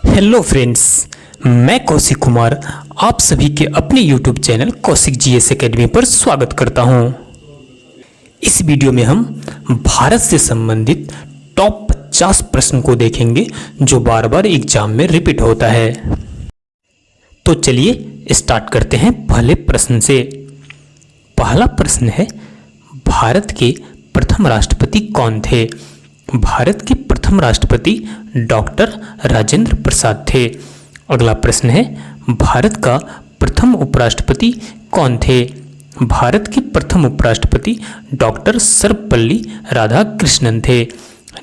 Hello friends, मैं कौशिक कुमार आप सभी के अपने YouTube channel Kaushik GS academy पर स्वागत करता हूं। इस वीडियो में हम भारत से संबंधित टॉप 50 प्रश्न को देखेंगे जो बार बार एग्जाम में रिपीट होता है। तो चलिए स्टार्ट करते हैं पहले प्रश्न से। पहला प्रश्न है, भारत के प्रथम राष्ट्रपति कौन थे? भारत के प्रथम राष्ट्रपति डॉक्टर राजेंद्र प्रसाद थे। अगला प्रश्न है, भारत का प्रथम उपराष्ट्रपति कौन थे? भारत के प्रथम उपराष्ट्रपति डॉक्टर सर्वपल्ली राधाकृष्णन थे।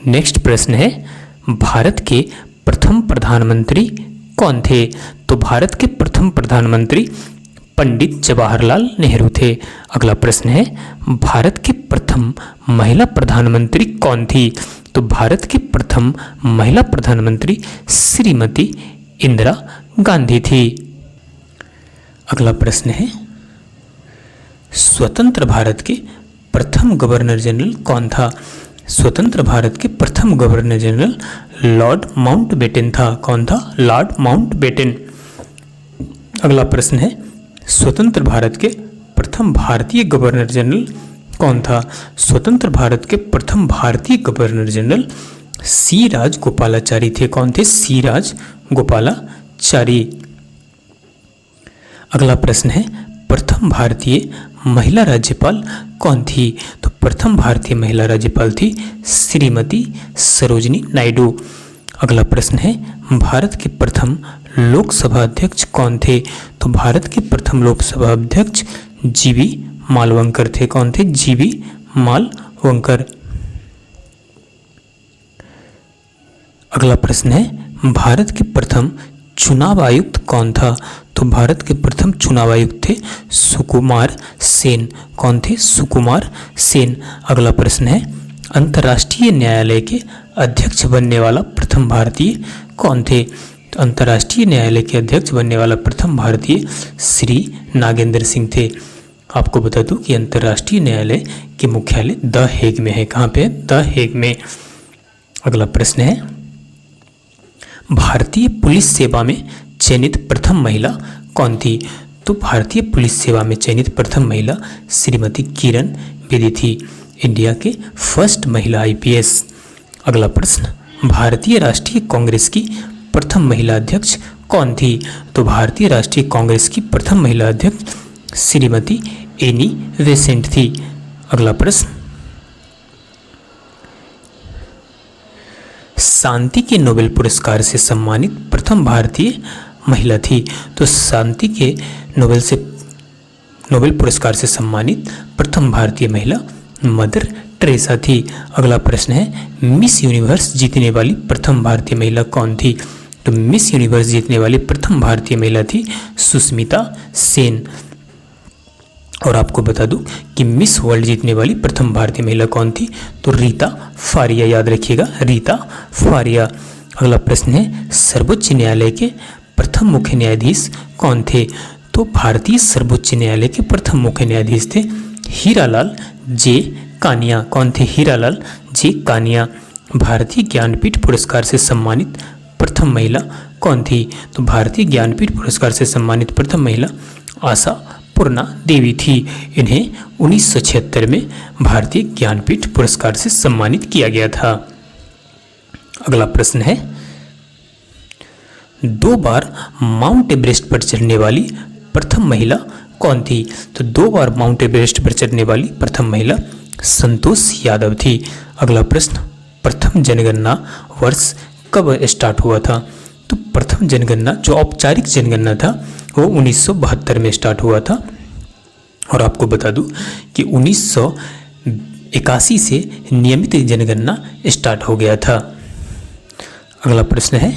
नेक्स्ट प्रश्न है, भारत के प्रथम प्रधानमंत्री कौन थे? तो भारत के प्रथम प्रधानमंत्री पंडित जवाहरलाल नेहरू थे। अगला प्रश्न है, भारत के प्रथम महिला प्रधानमंत्री कौन थी? तो भारत के प्रथम महिला प्रधानमंत्री श्रीमती इंदिरा गांधी थी। अगला प्रश्न है, स्वतंत्र भारत के प्रथम गवर्नर जनरल कौन था? स्वतंत्र भारत के प्रथम गवर्नर जनरल लॉर्ड माउंटबेटन था। कौन था? Lord Mountbatten. अगला प्रश्न है, स्वतंत्र भारत के प्रथम भारतीय गवर्नर जनरल कौन था? स्वतंत्र भारत के प्रथम भारतीय गवर्नर जनरल सी राजगोपालाचारी थे। कौन थे? सी राजगोपालाचारी। अगला प्रश्न है, प्रथम भारतीय महिला राज्यपाल कौन थी? तो प्रथम भारतीय महिला राज्यपाल थी श्रीमती सरोजिनी नायडू। अगला प्रश्न है, भारत के प्रथम लोकसभा अध्यक्ष कौन थे? तो भारत के प्रथम लोकसभा अध्यक्ष जीवी मालवंकर थे। कौन थे? जीवी मालवंकर। अगला प्रश्न है, भारत के प्रथम चुनाव आयुक्त कौन था? तो भारत के प्रथम चुनाव आयुक्त थे सुकुमार सेन। कौन थे? सुकुमार सेन। अगला प्रश्न है, अंतर्राष्ट्रीय न्यायालय के अध्यक्ष बनने वाला प्रथम भारतीय कौन थे? तो अंतर्राष्ट्रीय न्यायालय के अध्यक्ष बनने वाला प्रथम भारतीय श्री नागेंद्र सिंह थे। आपको बता दूं कि अंतर्राष्ट्रीय न्यायालय के मुख्यालय द हेग में है। कहाँ पे? द हेग में। अगला प्रश्न है, भारतीय पुलिस सेवा में चयनित प्रथम महिला कौन थी? तो भारतीय पुलिस सेवा में चयनित प्रथम महिला श्रीमती किरण बेदी थी, इंडिया के फर्स्ट महिला आईपीएस। अगला प्रश्न, भारतीय राष्ट्रीय कांग्रेस की प्रथम महिला अध्यक्ष कौन थी? तो भारतीय राष्ट्रीय कांग्रेस की प्रथम महिला अध्यक्ष श्रीमती एनी बेसेंट थी। अगला प्रश्न, शांति के नोबेल पुरस्कार से सम्मानित प्रथम भारतीय महिला थी। तो शांति के नोबेल पुरस्कार से सम्मानित प्रथम भारतीय महिला मदर टेरेसा थी। अगला प्रश्न है, मिस यूनिवर्स जीतने वाली प्रथम भारतीय महिला कौन थी? तो मिस यूनिवर्स जीतने वाली प्रथम भारतीय महिला थी सुष्मिता सेन। और आपको बता दूं कि मिस वर्ल्ड जीतने वाली प्रथम भारतीय महिला कौन थी? तो रीता फारिया। याद रखिएगा, रीता फारिया। अगला प्रश्न है, सर्वोच्च न्यायालय के प्रथम मुख्य न्यायाधीश कौन थे? तो भारतीय सर्वोच्च न्यायालय के प्रथम मुख्य न्यायाधीश थे हीरालाल जे कानिया। कौन थे? हीरालाल जे कानिया। भारतीय ज्ञानपीठ पुरस्कार से सम्मानित प्रथम महिला कौन थी? तो भारतीय ज्ञानपीठ पुरस्कार से सम्मानित प्रथम महिला आशा पूर्णा देवी थी। इन्हें 1976 में भारतीय ज्ञानपीठ पुरस्कार से सम्मानित किया गया था। अगला प्रश्न है, 2 बार माउंट एवरेस्ट पर चढ़ने वाली प्रथम महिला कौन थी? तो 2 बार माउंट एवरेस्ट पर चढ़ने वाली प्रथम महिला संतोष यादव थी। अगला प्रश्न, प्रथम जनगणना वर्ष कब स्टार्ट हुआ था? तो प्रथम जनगणना, जो औपचारिक जनगणना था, वो 1972 में स्टार्ट हुआ था। और आपको बता दूं कि 1981 से नियमित जनगणना स्टार्ट हो गया था। अगला प्रश्न है,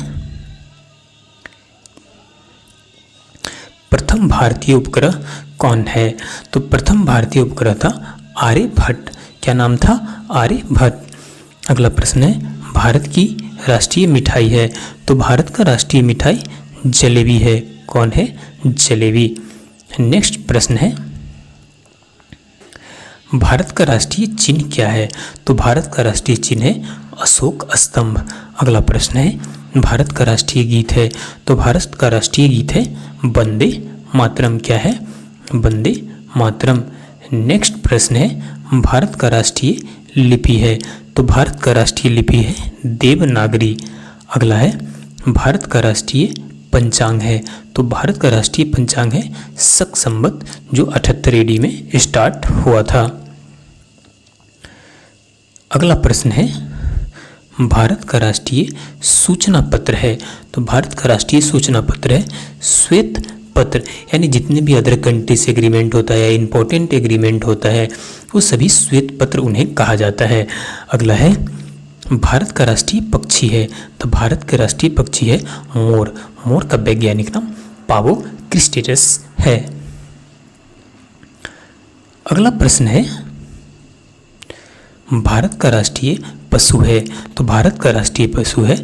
प्रथम भारतीय उपग्रह कौन है? तो प्रथम भारतीय उपग्रह था आर्यभट्ट। क्या नाम था? आर्यभट्ट। अगला प्रश्न है, भारत की राष्ट्रीय मिठाई है? तो भारत का राष्ट्रीय मिठाई जलेबी है। कौन है? जलेबी। नेक्स्ट प्रश्न है, भारत का राष्ट्रीय चिन्ह क्या है? तो भारत का राष्ट्रीय चिन्ह है अशोक स्तंभ। अगला प्रश्न है भारत का राष्ट्रीय गीत है? तो भारत का राष्ट्रीय गीत है वंदे मातरम। क्या है? वंदे मातरम। नेक्स्ट प्रश्न है भारत का राष्ट्रीय लिपि है? तो भारत का राष्ट्रीय लिपि है देवनागरी। अगला है भारत का राष्ट्रीय पंचांग है? तो भारत का राष्ट्रीय पंचांग है शक संवत, जो 78 AD में स्टार्ट हुआ था। अगला प्रश्न है भारत का राष्ट्रीय सूचना पत्र है? तो भारत का राष्ट्रीय सूचना पत्र है श्वेत पत्र। यानी जितने भी अदर कंट्री से एग्रीमेंट होता है या इम्पोर्टेंट एग्रीमेंट होता है वो सभी श्वेत पत्र उन्हें कहा जाता है। अगला है भारत का राष्ट्रीय पक्षी है? तो भारत का राष्ट्रीय पक्षी है मोर। मोर का वैज्ञानिक नाम पावो क्रिस्टेटस है। अगला प्रश्न है भारत का राष्ट्रीय पशु है? तो भारत का राष्ट्रीय पशु है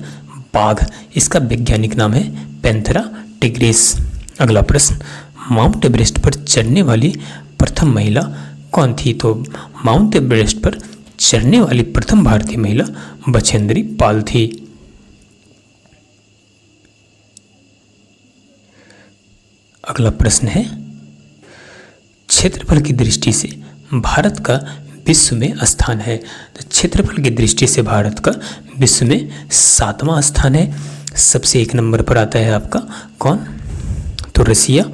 बाघ। इसका वैज्ञानिक नाम है पैंथेरा टिग्रिस। अगला प्रश्न माउंट एवरेस्ट पर चढ़ने वाली प्रथम महिला कौन थी? तो माउंट एवरेस्ट पर चढ़ने वाली प्रथम भारतीय महिला बछेंद्री पाल थी। अगला प्रश्न है क्षेत्रफल की दृष्टि से भारत का विश्व में स्थान है? तो क्षेत्रफल की दृष्टि से भारत का विश्व में 7वां स्थान है। सबसे 1 नंबर पर आता है आपका कौन? तो रसिया।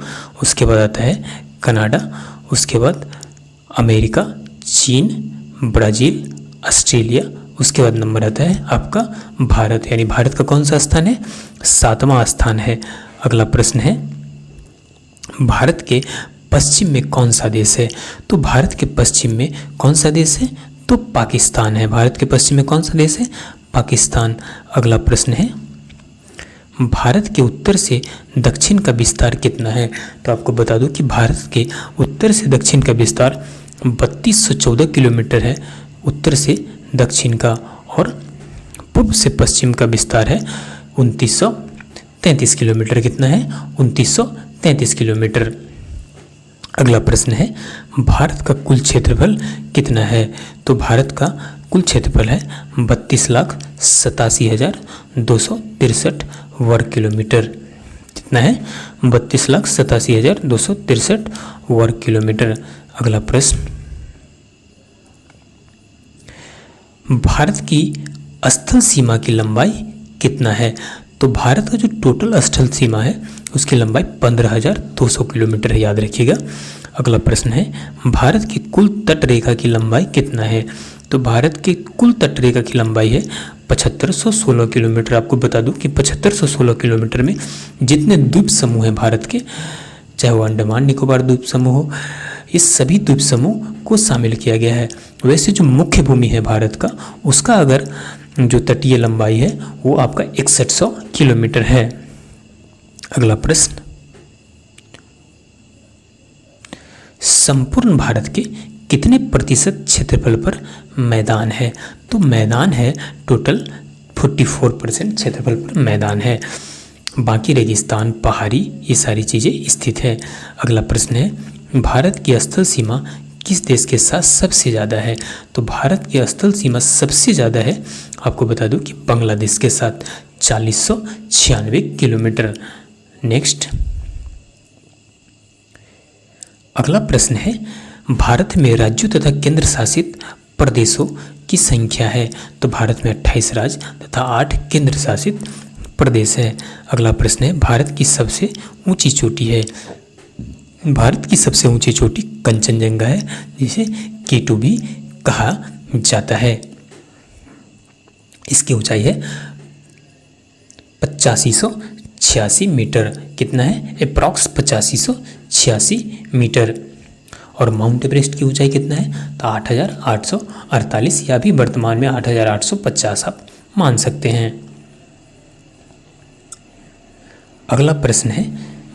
उसके बाद आता है कनाडा, उसके बाद अमेरिका, चीन, ब्राज़ील, ऑस्ट्रेलिया, उसके बाद नंबर आता है आपका भारत। यानी भारत का कौन सा स्थान है? 7वां स्थान है। अगला प्रश्न है भारत के पश्चिम में कौन सा देश है? तो भारत के पश्चिम में कौन सा देश है? तो पाकिस्तान है। भारत के पश्चिम में कौन सा देश है? पाकिस्तान। अगला प्रश्न है भारत के उत्तर से दक्षिण का विस्तार कितना है? तो आपको बता दूं कि भारत के उत्तर से दक्षिण का विस्तार 3214 किलोमीटर है उत्तर से दक्षिण का, और पूर्व से पश्चिम का विस्तार है 2933 किलोमीटर। कितना है? 2933 किलोमीटर। अगला प्रश्न है भारत का कुल क्षेत्रफल कितना है? तो भारत का कुल क्षेत्रफल है 32,87,263 वर्ग किलोमीटर। कितना है? 32,87,263 वर्ग किलोमीटर। अगला प्रश्न भारत की स्थल सीमा की लंबाई कितना है? तो भारत का जो टोटल स्थल सीमा है उसकी लंबाई 15,200 किलोमीटर है, याद रखिएगा। अगला प्रश्न है भारत की कुल तट रेखा की लंबाई कितना है? तो भारत की कुल तट रेखा की लंबाई है 7516 किलोमीटर। आपको बता दूं कि 7516 किलोमीटर में जितने द्वीप समूह हैं भारत के, चाहे वो अंडमान निकोबार द्वीप समूह हो, इस सभी द्वीप समूह को शामिल किया गया है। वैसे जो मुख्य भूमि है भारत का, उसका अगर जो तटीय लंबाई है वो आपका 6100 किलोमीटर है। अगला प्रश्न संपूर्ण भारत के कितने प्रतिशत क्षेत्रफल पर मैदान है? तो मैदान है टोटल 44% क्षेत्रफल पर मैदान है। बाकी रेगिस्तान, पहाड़ी, ये सारी चीज़ें स्थित है। अगला प्रश्न है भारत की स्थल सीमा किस देश के साथ सबसे ज़्यादा है? तो भारत की स्थल सीमा सबसे ज़्यादा है, आपको बता दूं कि बांग्लादेश के साथ 4096 किलोमीटर। नेक्स्ट अगला प्रश्न है भारत में राज्यों तथा केंद्र शासित प्रदेशों की संख्या है? तो भारत में 28 राज्य तथा 8 केंद्र शासित प्रदेश है। अगला प्रश्न है भारत की सबसे ऊंची चोटी है? भारत की सबसे ऊंची चोटी कंचनजंगा है, जिसे K2 भी कहा जाता है। इसकी ऊंचाई है 8586 मीटर। कितना है? Approx 8586 metre. और माउंट एवरेस्ट की ऊंचाई कितना है? तो 8848, या भी वर्तमान में 8850 आप मान सकते हैं। अगला प्रश्न है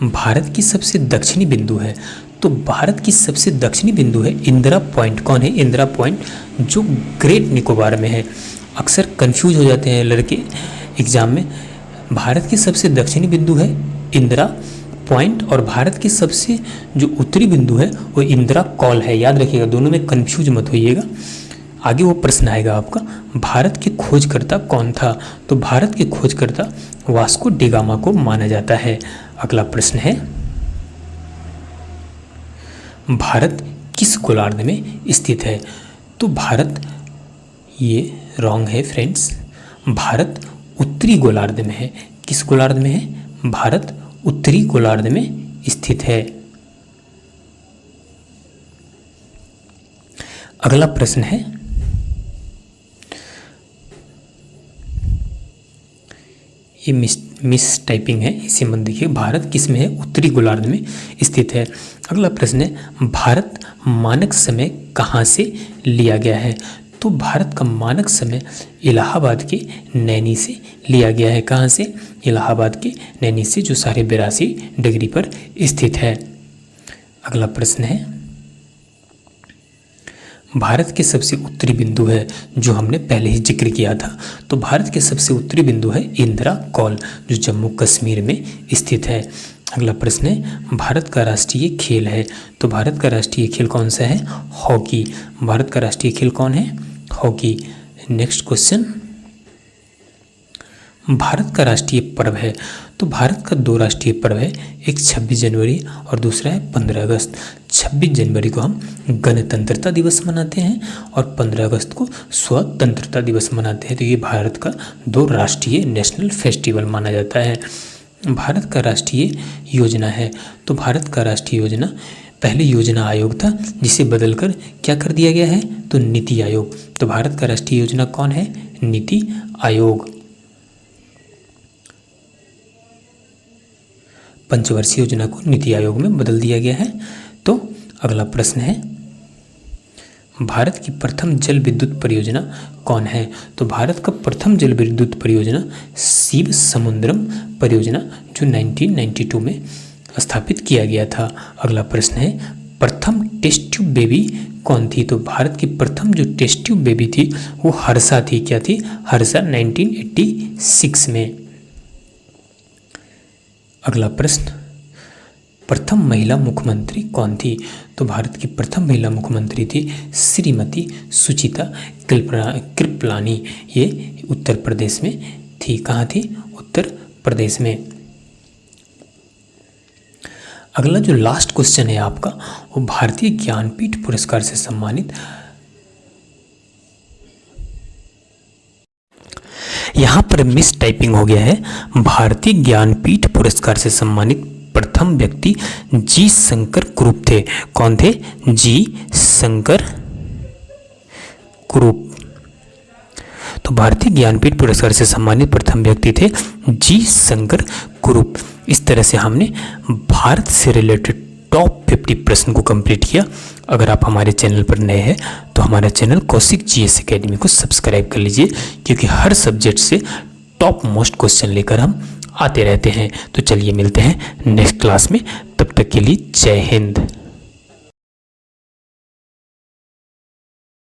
भारत की सबसे दक्षिणी बिंदु है? तो भारत की सबसे दक्षिणी बिंदु है इंदिरा पॉइंट। कौन है इंदिरा पॉइंट? जो ग्रेट निकोबार में है। अक्सर कंफ्यूज हो जाते हैं लड़के एग्जाम में। भारत की सबसे दक्षिणी बिंदु है इंदिरा पॉइंट और भारत की सबसे जो उत्तरी बिंदु है वो इंदिरा कॉल है। याद रखिएगा, दोनों में कंफ्यूज मत होइएगा। आगे वो प्रश्न आएगा आपका, भारत के खोजकर्ता कौन था? तो भारत के खोजकर्ता वास्को डी गामा को माना जाता है। अगला प्रश्न है, भारत किस गोलार्ध में स्थित है? तो भारत, ये रॉन्ग है फ्रेंड्स, भारत उत्तरी गोलार्ध में है। किस गोलार्ध में है? भारत उत्तरी गोलार्ध में स्थित है। अगला प्रश्न है, ये मिस टाइपिंग है, इसे मत देखिए। भारत किस में है? उत्तरी गोलार्ध में स्थित है। अगला प्रश्न है, भारत मानक समय कहाँ से लिया गया है? तो भारत का मानक समय इलाहाबाद के नैनी से लिया गया है। कहाँ से? इलाहाबाद के नैनी से, जो 82.5 डिग्री पर स्थित है। अगला प्रश्न है, भारत के सबसे उत्तरी बिंदु है, जो हमने पहले ही जिक्र किया था। तो भारत के सबसे उत्तरी बिंदु है इंदिरा कॉल, जो जम्मू कश्मीर में स्थित है। अगला प्रश्न है, भारत का राष्ट्रीय खेल है। तो भारत का राष्ट्रीय खेल कौन सा है? हॉकी। भारत का राष्ट्रीय खेल कौन है? हॉकी। नेक्स्ट क्वेश्चन, भारत का राष्ट्रीय पर्व है। तो भारत का 2 राष्ट्रीय पर्व है, एक 26 जनवरी और दूसरा है 15 अगस्त। 26 जनवरी को हम गणतंत्रता दिवस मनाते हैं और 15 अगस्त को स्वतंत्रता दिवस मनाते हैं। तो ये भारत का 2 राष्ट्रीय नेशनल फेस्टिवल माना जाता है। भारत का राष्ट्रीय योजना है। तो भारत का राष्ट्रीय योजना, पहले योजना आयोग था जिसे बदलकर क्या कर दिया गया है? तो नीति आयोग। तो भारत का राष्ट्रीय योजना कौन है? नीति आयोग। पंचवर्षीय योजना को नीति आयोग में बदल दिया गया है। तो अगला प्रश्न है, भारत की प्रथम जल विद्युत परियोजना कौन है? तो भारत का प्रथम जल विद्युत परियोजना शिव समुद्रम परियोजना, जो 1992 में स्थापित किया गया था। अगला प्रश्न है, प्रथम टेस्ट ट्यूब बेबी कौन थी? तो भारत की प्रथम जो टेस्ट ट्यूब बेबी थी वो हर्षा थी। क्या थी? हर्षा, 1986 में। अगला प्रश्न, प्रथम महिला मुख्यमंत्री कौन थी? तो भारत की प्रथम महिला मुख्यमंत्री थी श्रीमती सुचिता कृपलानी। ये उत्तर प्रदेश में थी। कहाँ थी? उत्तर प्रदेश में। अगला जो लास्ट क्वेश्चन है आपका, वो भारतीय ज्ञानपीठ पुरस्कार से सम्मानित, यहाँ पर मिस टाइपिंग हो गया है। भारतीय ज्ञानपीठ पुरस्कार से सम्मानित प्रथम व्यक्ति जी शंकर कुरूप थे। कौन थे? जी शंकर कुरूप। तो भारतीय ज्ञानपीठ पुरस्कार से सम्मानित प्रथम व्यक्ति थे जी शंकर कुरूप। इस तरह से हमने भारत से रिलेटेड टॉप 50 प्रश्न को कंप्लीट किया। अगर आप हमारे चैनल पर नए हैं तो हमारा चैनल कौशिक जीएस एकेडमी को सब्सक्राइब कर लीजिए, क्योंकि हर सब्जेक्ट से टॉप मोस्ट क्वेश्चन लेकर हम आते रहते हैं। तो चलिए मिलते हैं नेक्स्ट क्लास में, तब तक के लिए जय हिंद।